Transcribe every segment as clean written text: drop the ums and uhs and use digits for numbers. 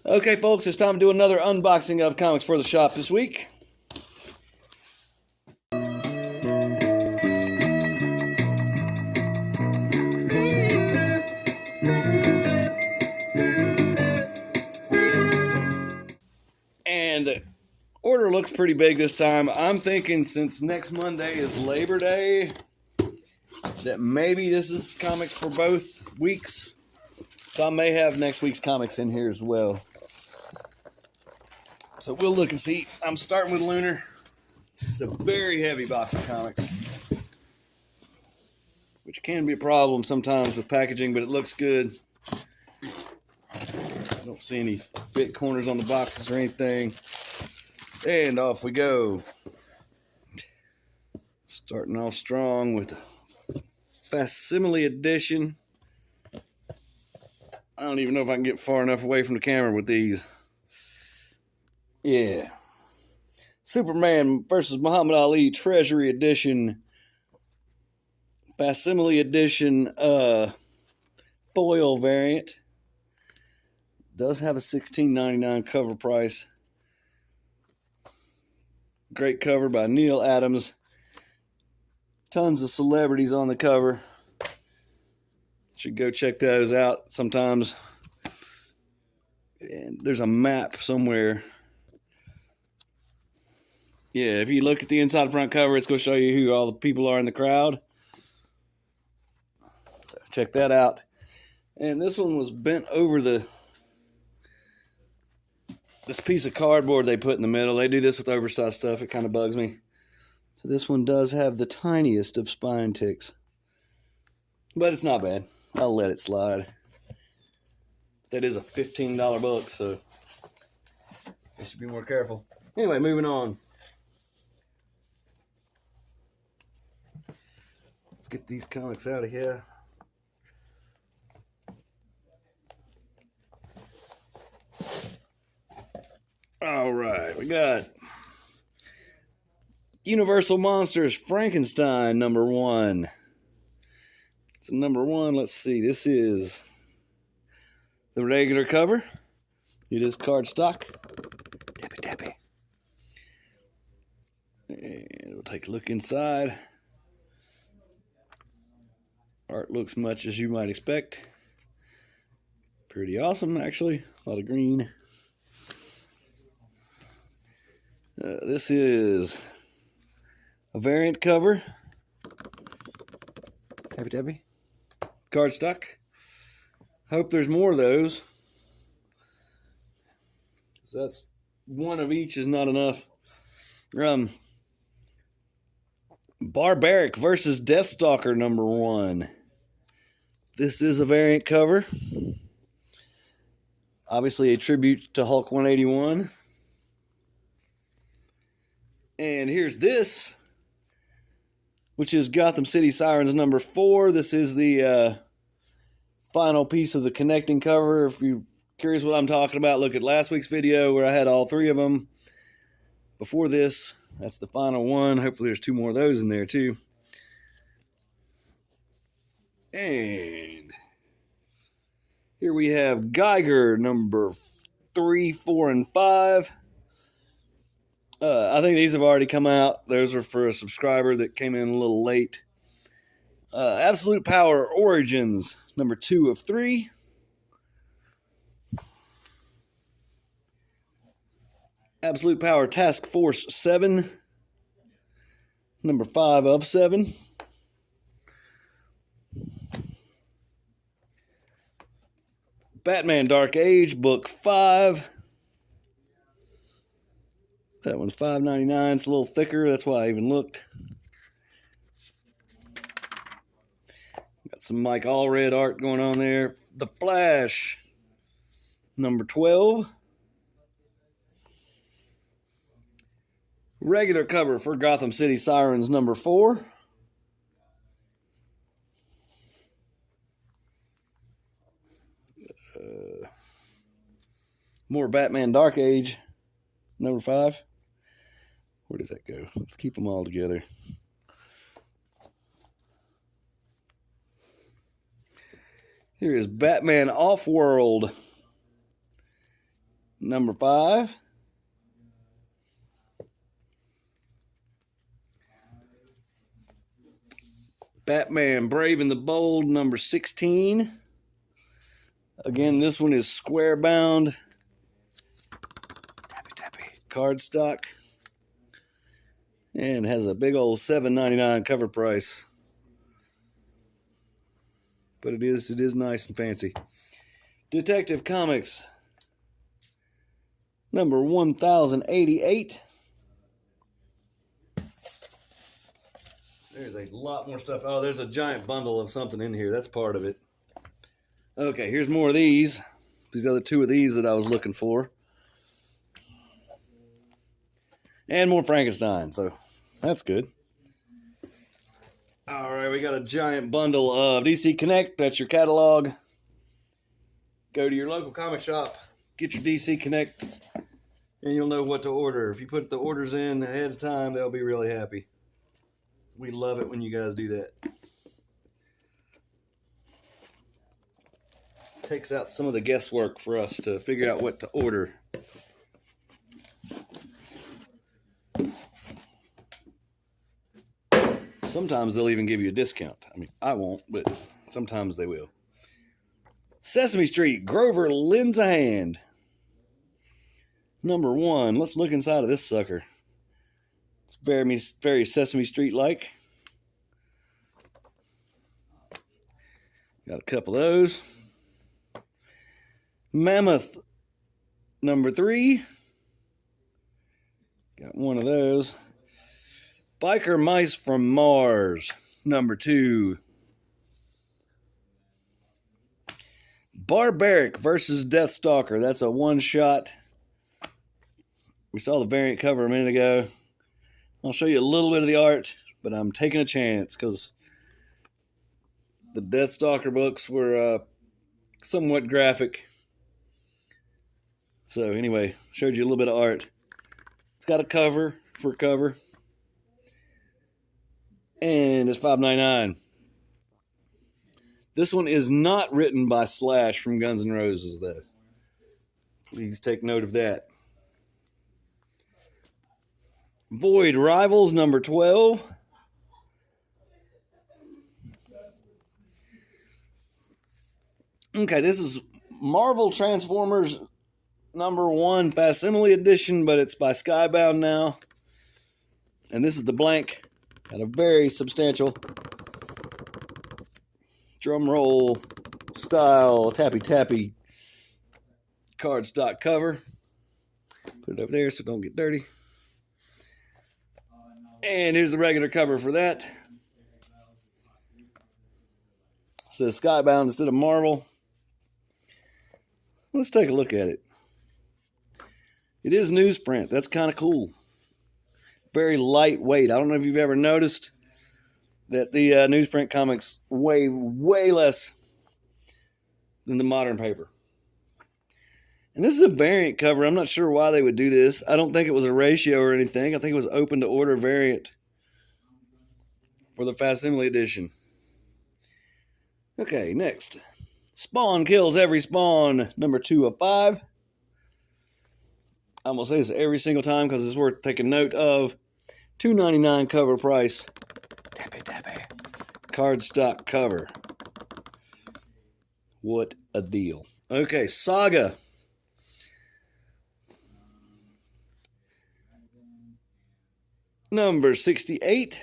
Okay, folks, it's time to do another unboxing of comics for the shop this week. And the order looks pretty big this time. I'm thinking since next Monday is Labor Day, that maybe this is comics for both weeks. So I may have next week's comics in here as well. So we'll look and see. I'm starting with Lunar. It's a very heavy box of comics, which can be a problem sometimes with packaging, but it looks good. I don't see any big corners on the boxes or anything. And off we go. Starting off strong with the facsimile edition. I don't even know if I can get far enough away from the camera with these. Yeah. Superman versus Muhammad Ali Treasury Edition. Facsimile Edition foil variant. Does have a $16.99 cover price. Great cover by Neil Adams. Tons of celebrities on the cover. Should go check those out sometimes. And there's a map somewhere. Yeah, if you look at the inside front cover, it's going to show you who all the people are in the crowd. So check that out. And this one was bent over this piece of cardboard they put in the middle. They do this with oversized stuff. It kind of bugs me. So this one does have the tiniest of spine ticks. But it's not bad. I'll let it slide. That is a $15 book, so I should be more careful. Anyway, moving on. Let's get these comics out of here. All right, we got Universal Monsters Frankenstein #1. It's a #1. Let's see. This is the regular cover. It is cardstock. Tappy, tappy. And we'll take a look inside. Art looks much as you might expect. Pretty awesome, actually. A lot of green. This is a variant cover. Tappy, tappy. Cardstock. Hope there's more of those. That's one of each is not enough. Barbaric versus Deathstalker #1. This is a variant cover. Obviously a tribute to Hulk 181. And here's this, which is Gotham City Sirens #4. This is the final piece of the connecting cover. If you're curious what I'm talking about, look at last week's video where I had all three of them. Before this, that's the final one. Hopefully there's two more of those in there too. And here we have Geiger #3, 4, and 5. I think these have already come out. Those are for a subscriber that came in a little late. Absolute Power Origins #2 of 3. Absolute Power Task Force 7 #5 of 7. Batman Dark Age Book 5. That one's $5.99. It's a little thicker. That's why I even looked. Got some Mike Allred art going on there. The Flash #12. Regular cover for Gotham City Sirens #4. More Batman Dark Age #5. Where does that go? Let's keep them all together. Here is Batman Off-World number 5. Batman Brave and the Bold, number 16. Again, this one is square bound. Tappy cardstock. And has a big old $7.99 cover price. But it is nice and fancy. Detective Comics, number 1088. There's a lot more stuff. Oh, there's a giant bundle of something in here. That's part of it. Okay, here's more of these. These other 2 of these that I was looking for. And more Frankenstein, so that's good. All right, we got a giant bundle of DC Connect. That's your catalog. Go to your local comic shop, get your DC Connect, and you'll know what to order. If you put the orders in ahead of time, they'll be really happy. We love it when you guys do that. Takes out some of the guesswork for us to figure out what to order. Sometimes they'll even give you a discount. I mean, I won't, but sometimes they will. Sesame Street, Grover lends a hand. Number 1. Let's look inside of this sucker. It's very Sesame Street-like. Got a couple of those. Mammoth, number 3. Got one of those. Biker Mice from Mars, number 2. Barbaric versus Deathstalker. That's a one-shot. We saw the variant cover a minute ago. I'll show you a little bit of the art, but I'm taking a chance because the Deathstalker books were somewhat graphic. So anyway, showed you a little bit of art. It's got a cover for cover. And it's $5.99. This one is not written by Slash from Guns N' Roses, though. Please take note of that. Void Rivals, number 12. Okay, this is Marvel Transformers number 1 facsimile edition, but it's by Skybound now. And this is the blank. Got a very substantial drum roll style tappy cardstock cover. Put it over there so it don't get dirty. And here's the regular cover for that. It says Skybound instead of Marvel. Let's take a look at it. It is newsprint. That's kind of cool. Very lightweight. I don't know if you've ever noticed that the newsprint comics weigh way less than the modern paper. And this is a variant cover. I'm not sure why they would do this. I don't think it was a ratio or anything. I think it was open to order variant for the facsimile edition. Okay, next. Spawn Kills Every Spawn, number 2 of 5. I'm going to say this every single time because it's worth taking note of. $2.99 cover price. Tappy. Cardstock cover. What a deal. Okay, Saga. Number 68.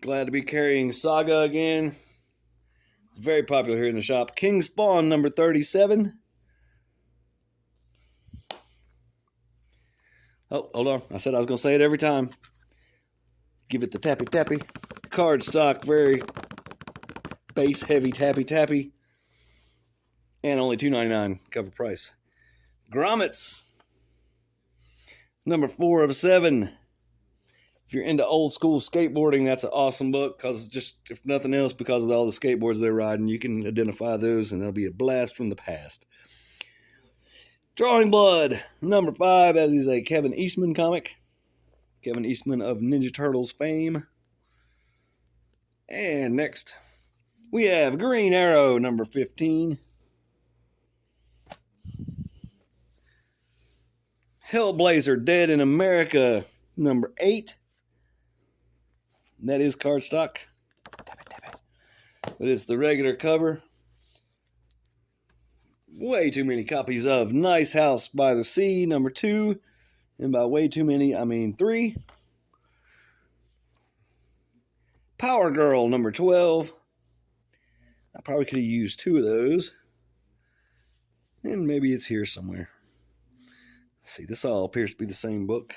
Glad to be carrying Saga again. It's very popular here in the shop. King Spawn, number 37. Oh, hold on. I said I was going to say it every time. Give it the tappy. Cardstock, very base heavy tappy. And only $2.99 cover price. Grommets. Number 4 of 7. If you're into old school skateboarding, that's an awesome book because just, if nothing else, because of all the skateboards they're riding, you can identify those and they'll be a blast from the past. Drawing Blood, number 5. That is a Kevin Eastman comic. Kevin Eastman of Ninja Turtles fame. And next, we have Green Arrow, number 15. Hellblazer Dead in America number 8. That is cardstock. But it's the regular cover. Way too many copies of Nice House by the Sea number 2. And by way too many, I mean 3. Power Girl number 12. I probably could have used 2 of those. And maybe it's here somewhere. Let's see, this all appears to be the same book.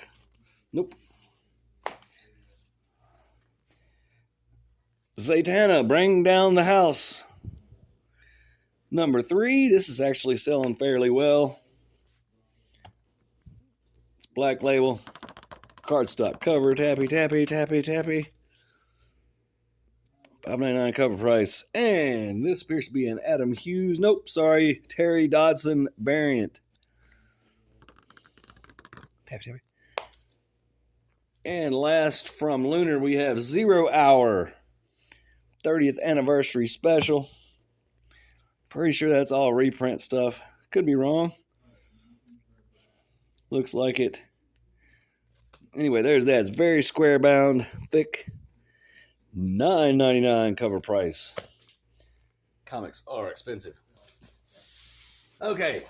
Nope. Zatanna, Bring Down the House. Number 3. This is actually selling fairly well. It's black label. Cardstock cover. Tappy, tappy, tappy, tappy. $5.99 cover price. And this appears to be an Adam Hughes. Nope, sorry. Terry Dodson variant. Tappy, tappy. And last from Lunar, we have 0 Hour 30th Anniversary Special. Pretty sure that's all reprint stuff. Could be wrong. Looks like it. Anyway, there's that. It's very square bound, thick. $9.99 cover price. Comics are expensive. Okay.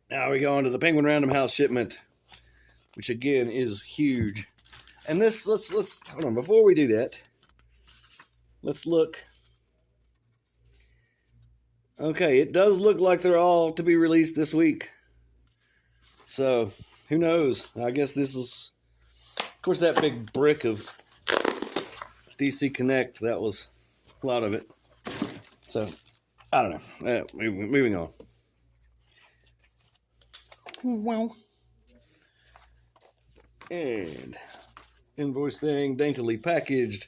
Now we go on to the Penguin Random House shipment, which again is huge. And this, let's hold on. Before we do that, let's look. Okay, it does look like they're all to be released this week. So, who knows? I guess this is, of course, that big brick of DC Connect, that was a lot of it. So, I don't know. Moving on. Well. And invoice thing, daintily packaged.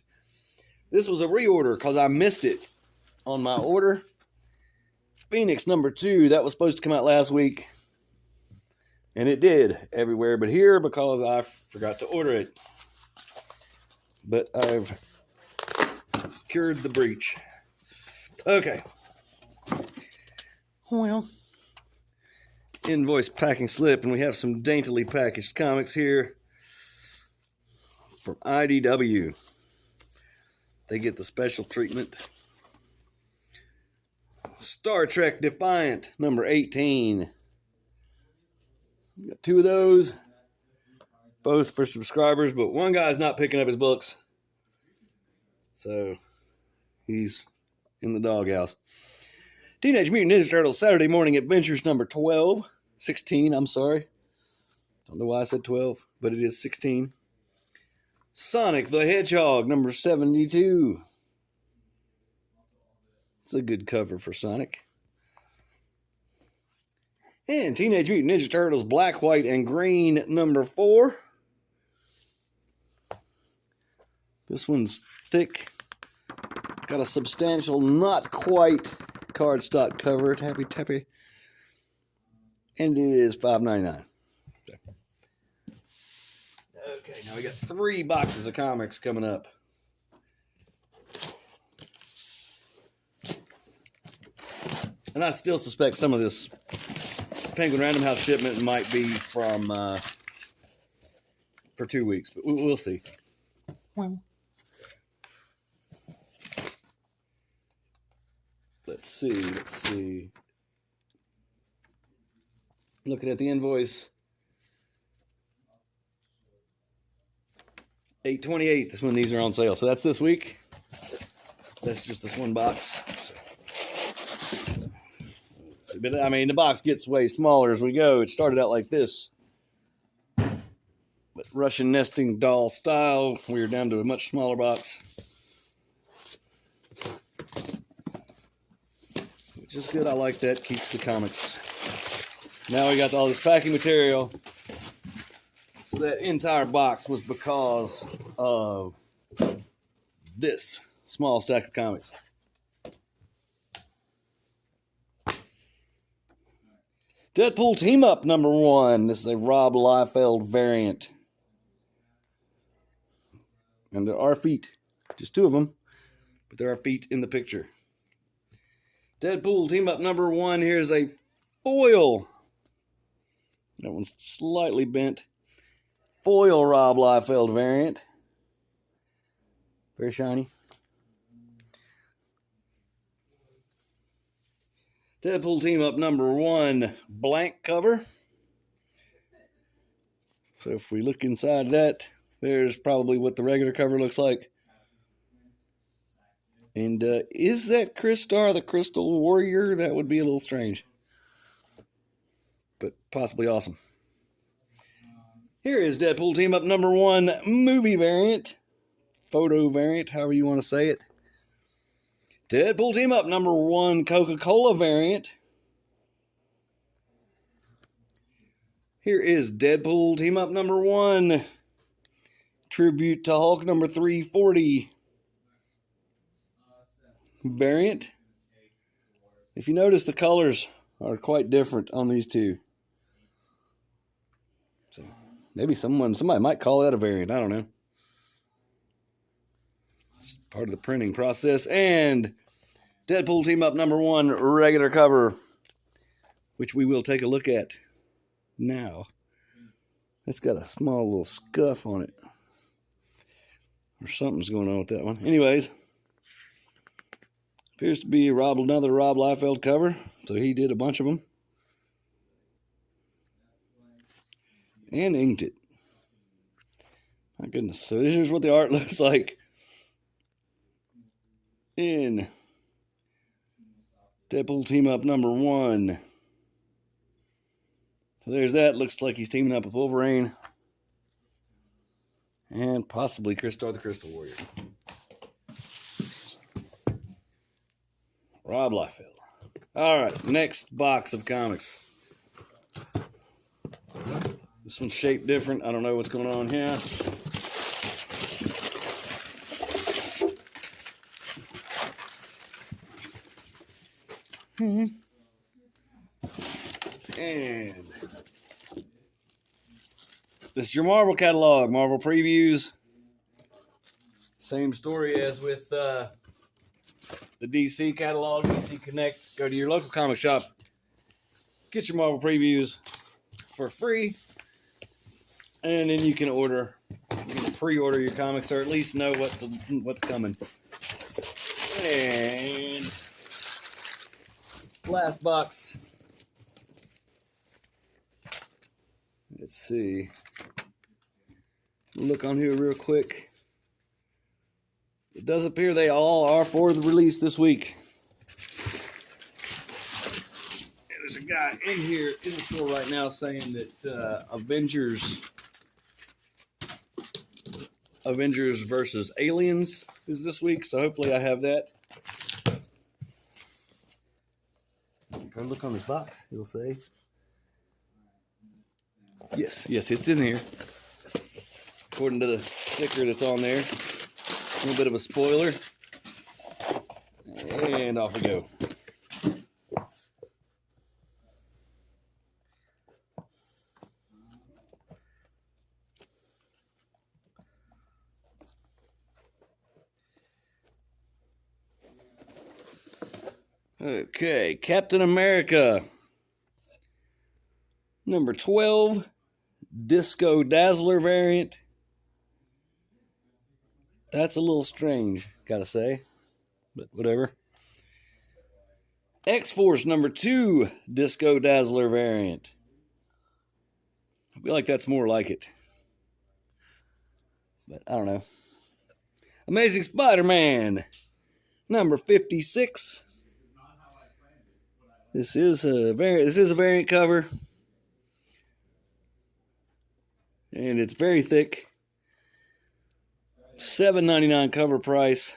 This was a reorder because I missed it on my order. Phoenix number 2, that was supposed to come out last week. And it did everywhere but here because I forgot to order it. But I've cured the breach. Okay. Well. Invoice packing slip, and we have some daintily packaged comics here from IDW. They get the special treatment. Star Trek Defiant, number 18. Got 2 of those. Both for subscribers, but one guy's not picking up his books. So, he's in the doghouse. Teenage Mutant Ninja Turtles Saturday Morning Adventures, number 12. 16, I'm sorry. Don't know why I said 12, but it is 16. Sonic the Hedgehog, number 72. It's a good cover for Sonic. And Teenage Mutant Ninja Turtles Black, White, and Green, number 4. This one's thick. Got a substantial, not quite cardstock cover. Tappy, tappy. And it is $5.99. Okay, now we got 3 boxes of comics coming up. And I still suspect some of this Penguin Random House shipment might be from for 2 weeks, but we'll see. Well, let's see. Looking at the invoice, $8.28 is when these are on sale. So that's this week. That's just this one box. But I mean, the box gets way smaller as we go. It started out like this, but Russian nesting doll style. We're down to a much smaller box, which is good. I like that. Keeps the comics. Now we got all this packing material. So that entire box was because of this small stack of comics. Deadpool Team Up number 1. This is a Rob Liefeld variant. And there are feet. Just 2 of them. But there are feet in the picture. Deadpool Team Up number 1. Here's a foil That one's slightly bent. Foil Rob Liefeld variant. Very shiny. Deadpool Team Up number 1, blank cover. So if we look inside that, there's probably what the regular cover looks like. And is that Chris Star the Crystal Warrior? That would be a little strange, but possibly awesome. Here is Deadpool Team Up number 1, movie variant, photo variant, however you want to say it. Deadpool Team Up number 1, Coca-Cola variant. Here is Deadpool Team Up number 1, Tribute to Hulk number 340 variant. If you notice, the colors are quite different on these two. So maybe somebody might call that a variant. I don't know. It's part of the printing process. And Deadpool Team Up number 1, regular cover, which we will take a look at now. It's got a small little scuff on it, or something's going on with that one. Anyways, appears to be another Rob Liefeld cover, so he did a bunch of them and inked it. My goodness. So here's what the art looks like in Deadpool Team Up number 1. So there's that. Looks like he's teaming up with Wolverine and possibly Chris Star the Crystal Warrior. Rob Liefeld. All right, next box of comics. This one's shaped different. I don't know what's going on here. And this is your Marvel catalog, Marvel previews. Same story as with the DC catalog, DC Connect. Go to your local comic shop, get your Marvel previews for free, and then you can pre-order your comics, or at least know what's coming. And last box. Let's see. Look on here real quick. It does appear they all are for the release this week. And there's a guy in here in the store right now saying that Avengers versus Aliens is this week, so hopefully I have that. Go look on this box, it'll say. Yes, it's in here. According to the sticker that's on there. A little bit of a spoiler. And off we go. Okay, Captain America. Number 12, Disco Dazzler variant. That's a little strange, gotta say, but whatever. X-Force number 2, Disco Dazzler variant. I feel like that's more like it, but I don't know. Amazing Spider-Man number 56. This is a variant cover. And it's very thick. $7.99 cover price.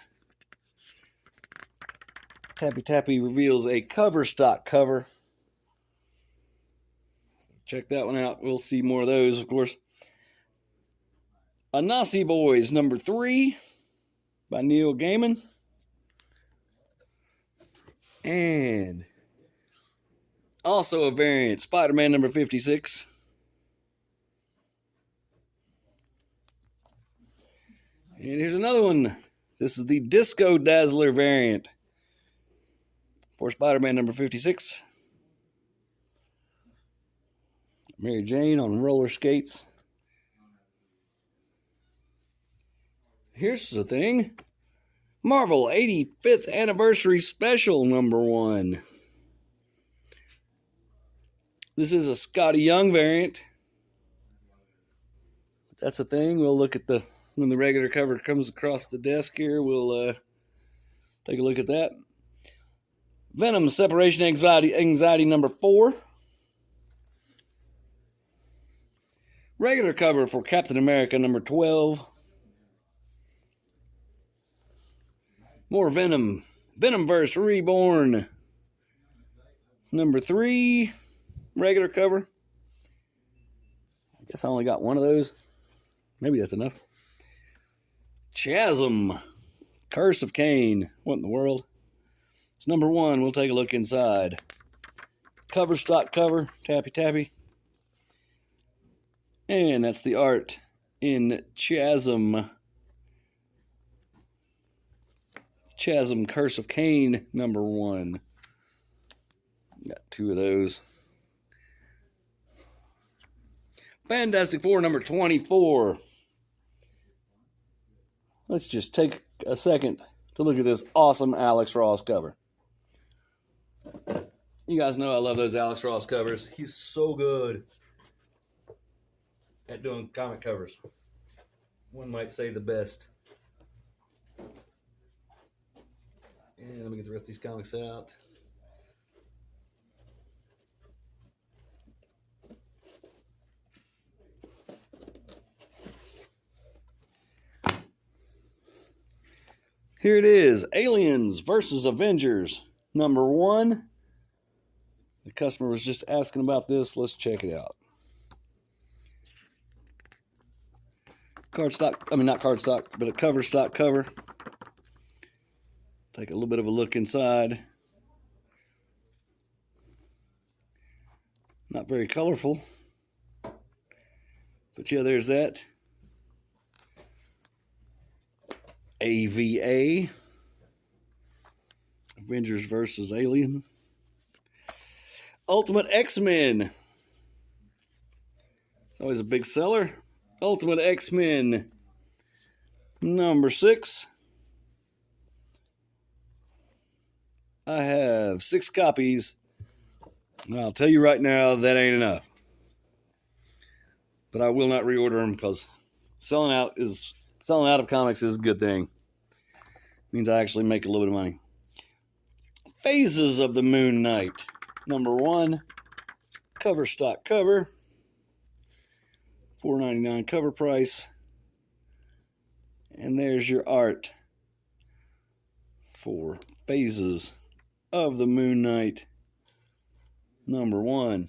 Tappy reveals a cover stock cover. Check that one out. We'll see more of those, of course. Anansi Boys number 3 by Neil Gaiman. And also a variant, Spider-Man number 56. And here's another one. This is the Disco Dazzler variant for Spider-Man number 56. Mary Jane on roller skates. Here's the thing. Marvel 85th Anniversary Special #1. This is a Scotty Young variant. That's a thing. We'll look at when the regular cover comes across the desk here. We'll take a look at that. Venom Separation Anxiety #4. Regular cover for Captain America #12. More Venom. Venomverse Reborn #3. Regular cover. I guess I only got one of those. Maybe that's enough. Chasm. Curse of Cain. What in the world? It's #1. We'll take a look inside. Cover, stock cover. Tappy tappy. And that's the art in Chasm. Chasm Curse of Cain #1. Got 2 of those. Fantastic Four #24. Let's just take a second to look at this awesome Alex Ross cover. You guys know I love those Alex Ross covers. He's so good at doing comic covers. One might say the best. And let me get the rest of these comics out. Here it is, Aliens versus Avengers #1. The customer was just asking about this. Let's check it out. Cardstock, not cardstock, but a cover stock cover. Take a little bit of a look inside. Not very colorful. But yeah, there's that. AVA. Avengers versus Alien. Ultimate X-Men. It's always a big seller. Ultimate X-Men #6. I have 6 copies. And I'll tell you right now, that ain't enough. But I will not reorder them because selling out of comics is a good thing. It means I actually make a little bit of money. Phases of the Moon Knight #1. Cover stock cover. $4.99 cover price. And there's your art for Phases of the Moon Knight #1.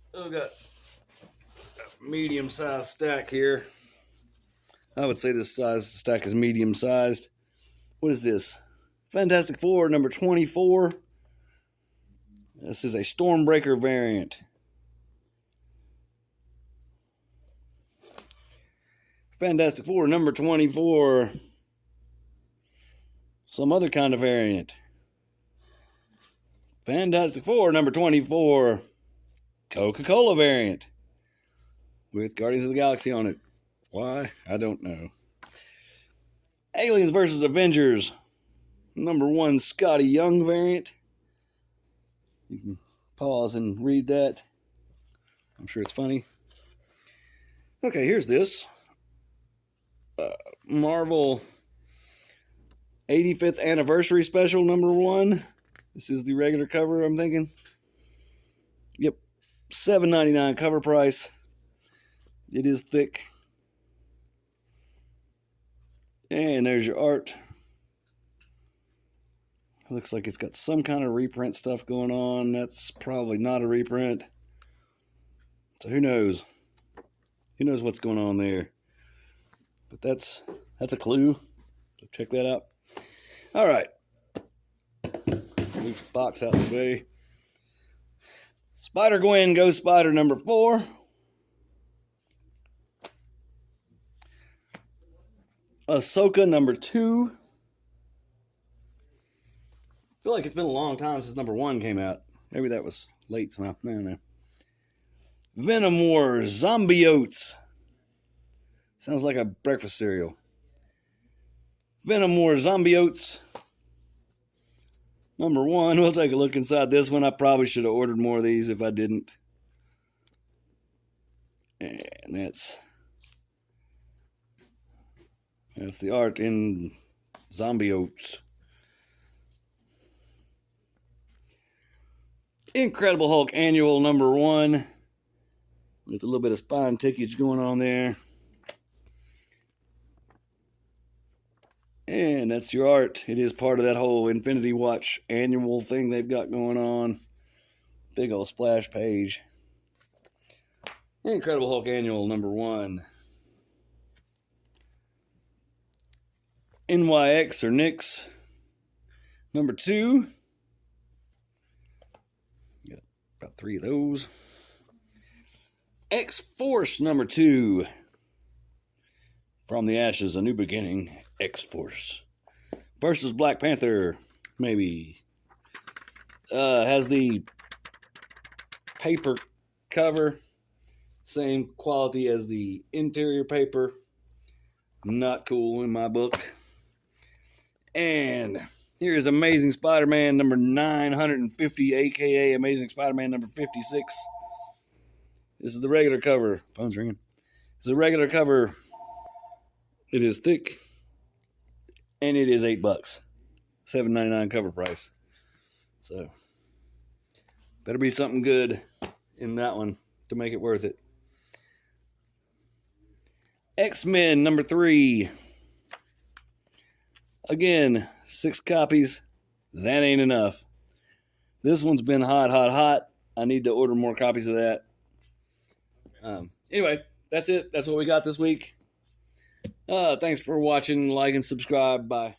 Still got a medium-sized stack here. I would say this stack is medium-sized. What is this? Fantastic Four #24. This is a Stormbreaker variant. Fantastic Four #24. Some other kind of variant. Fantastic Four #24. Coca-Cola variant. With Guardians of the Galaxy on it. Why? I don't know. Aliens versus Avengers #1 Scotty Young variant. You can pause and read that. I'm sure it's funny. Okay, here's this. Marvel 85th Anniversary Special #1. This is the regular cover, I'm thinking. Yep. $7.99 cover price. It is thick. And there's your art. Looks like it's got some kind of reprint stuff going on. That's probably not a reprint. So who knows? Who knows what's going on there? But that's a clue. So check that out. All right. Move the box out of the way. Spider-Gwen Ghost Spider #4. Ahsoka #2. I feel like it's been a long time since #1 came out. Maybe that was late somehow. I don't know. Venom War Zombie Oats. Sounds like a breakfast cereal. Venom War Zombie Oats. Number 1. We'll take a look inside this one. I probably should have ordered more of these if I didn't. And that's the art in Zombie Oats. Incredible Hulk Annual number 1. With a little bit of spine tickage going on there. And that's your art. It is part of that whole Infinity Watch annual thing they've got going on. Big old splash page. Incredible Hulk Annual number 1. NYX or Nix number 2. Got about 3 of those. X-Force number 2. From the Ashes, a New Beginning. X-Force versus Black Panther, maybe. Has the paper cover, same quality as the interior paper. Not cool in my book. And here is Amazing Spider-Man number 950, aka Amazing Spider-Man number 56. This is the regular cover. Phone's ringing. It's the regular cover. It is thick. And it is $8. $7.99 cover price. So better be something good in that one to make it worth it. X-Men number 3. Again, 6 copies. That ain't enough. This one's been hot, hot, hot. I need to order more copies of that. Anyway, that's it. That's what we got this week. Thanks for watching. Like and subscribe. Bye.